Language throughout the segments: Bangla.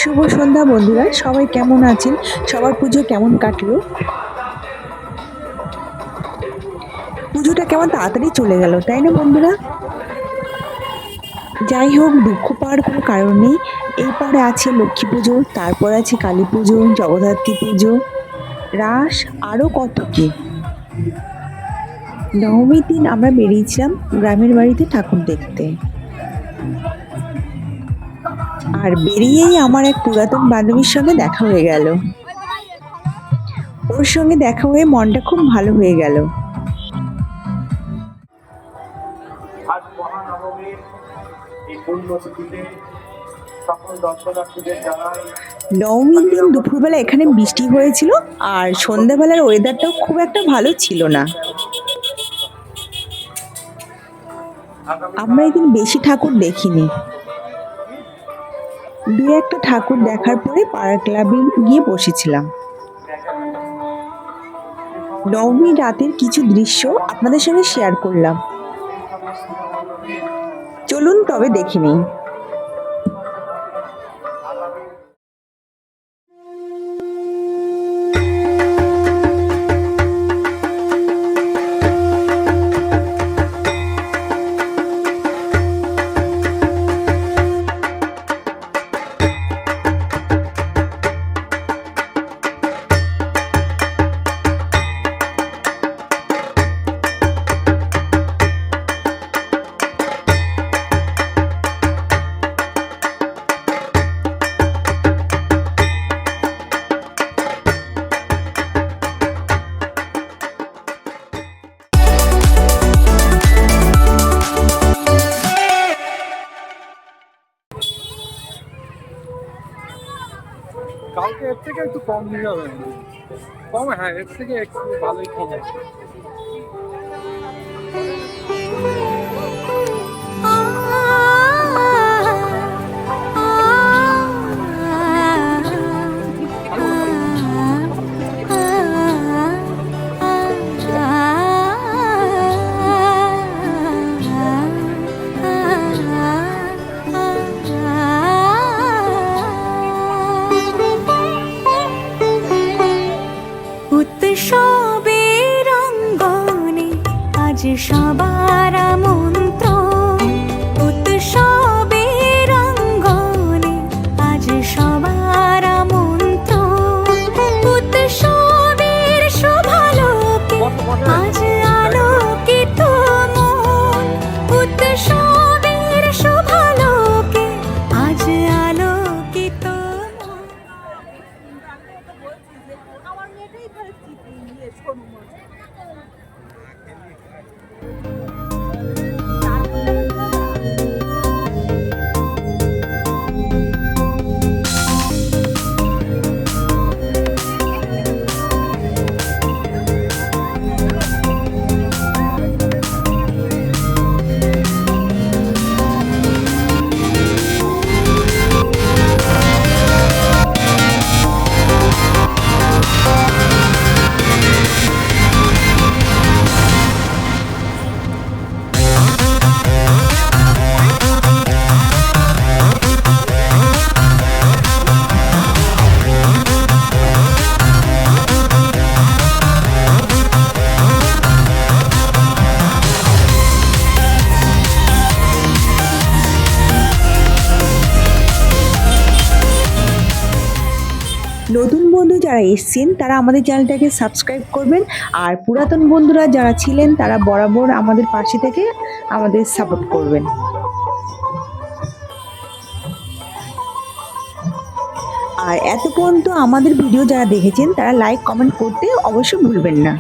শুভ সন্ধ্যা বন্ধুরা, সবাই কেমন আছেন? সবার পুজো কেমন কাটলো? পুজোটা কেমন তাড়াতাড়ি চলে গেল, তাই না বন্ধুরা? যাই হোক, দুঃখ পাওয়ার কোনো কারণ নেই। এরপরে আছে লক্ষ্মী পুজো, তারপর আছে কালী পুজো, জগদ্ধাত্রী পুজো, রাস, আরও কত কি। নবমীর দিন আমরা বেরিয়েছিলাম গ্রামের বাড়িতে ঠাকুর দেখতে। আর বেরিয়েই আমার এক পুরাতন বান্ধবীর সঙ্গে দেখা হয়ে গেল। ওর সঙ্গে দেখা হয়ে মনটা খুব ভালো হয়ে গেল। নবমীর দিন দুপুরবেলা এখানে বৃষ্টি হয়েছিল, আর সন্ধ্যাবেলার ওয়েদারটাও খুব একটা ভালো ছিল না। আমরা এদিন বেশি ঠাকুর দেখিনি। দু একটা ঠাকুর দেখার পরে পাড়ার ক্লাবে গিয়ে বসেছিলাম। নবমী রাতের কিছু দৃশ্য আপনাদের সঙ্গে শেয়ার করলাম। চলুন তবে দেখে নিই। কালকে এর থেকে একটু কম নিয়ে হবে, কম, হ্যাঁ এর থেকে একটু ভালোই কম আছে। উৎসবের অঙ্গনে আজ সবার আমন্ত্রণ, উৎসবের অঙ্গনে আজ সবার আমন্ত্রণ, উৎসবের শোভালোকে আজ আলোকিত মন, উৎসবের শোভালোকে আজ আলোকিত মন। আমার মেয়েটাই ঘরে ছোট মাছ। নতুন বন্ধু যারা এসছেন তারা আমাদের চ্যানেলটাকে সাবস্ক্রাইব করবেন, আর পুরাতন বন্ধুরা যারা ছিলেন তারা বরাবর আমাদের পাশে থেকে আমাদের সাপোর্ট করবেন। আর এত পর্যন্ত আমাদের ভিডিও যারা দেখেছেন তারা লাইক কমেন্ট করতে অবশ্যই ভুলবেন না।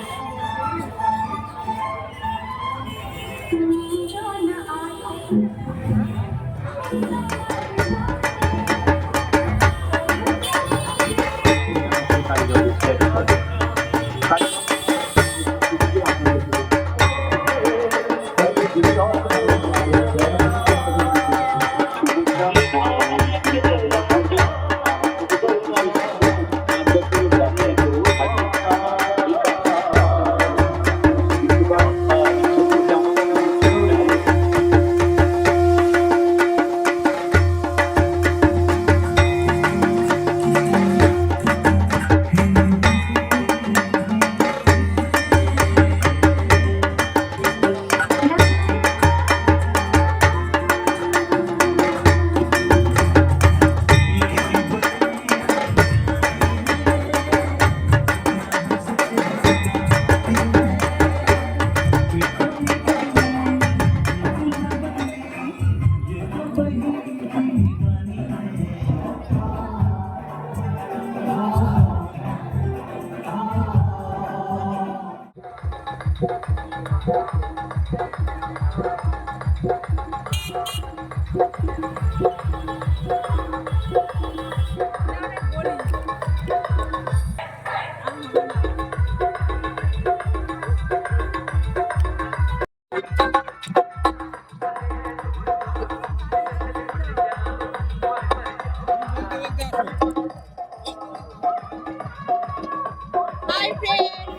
হাই ফ্রেন্ড,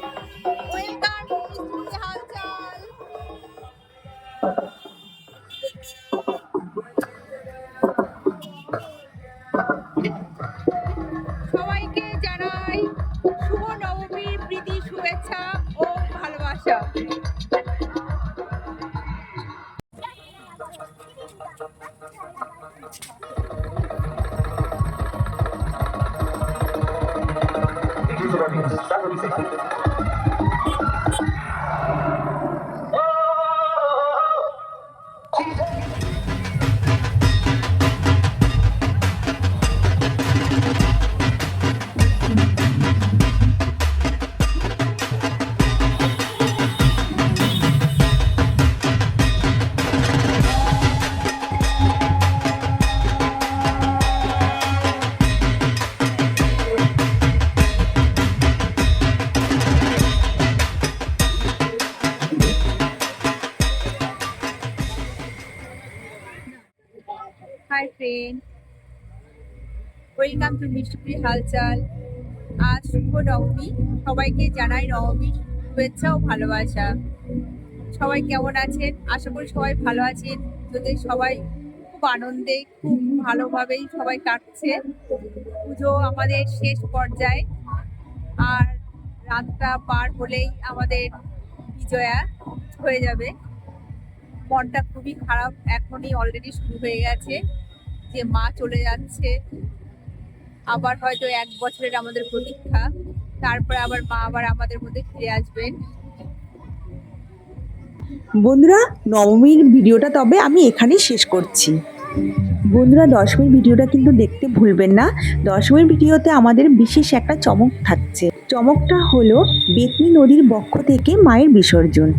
ওয়েলকাম টু মিষ্টি হালচাল। সবাইকে জানাই শুভ নবমীর প্রীতি শুভেচ্ছা ও ভালোবাসা। হাই ফ্রেন্ড, ওয়েলকাম টু মিষ্টি হালচাল। আজ শুভ নবমী, সবাইকে জানাই নবমীর শুভেচ্ছা ও ভালোবাসা। সবাই কেমন আছেন? আশা করি সবাই ভালো আছেন। যদি সবাই খুব আনন্দে খুব ভালোভাবেই সবাই কাটছে। পুজো আমাদের শেষ পর্যায়ে, আর রাতটা পার হলেই আমাদের বিজয়া হয়ে যাবে। মনটা খুবই খারাপ, এখনই অলরেডি শুরু হয়ে গেছে যে মা চলে যাচ্ছে। আবার হয়তো 1 বছরের আমাদের প্রতীক্ষা, তারপরে আবার মা আবার আমাদের মধ্যে ফিরে আসবেন। বন্ধুরা, নবমীর ভিডিওটা তবে আমি এখানেই শেষ করছি। বন্ধুরা, দশমীর ভিডিওটা কিন্তু দেখতে ভুলবেন না। দশমীর ভিডিওতে আমাদের বিশেষ একটা চমক থাকছে। চমকটা হলো বেতনি নদীর বক্ষ থেকে মায়ের বিসর্জন।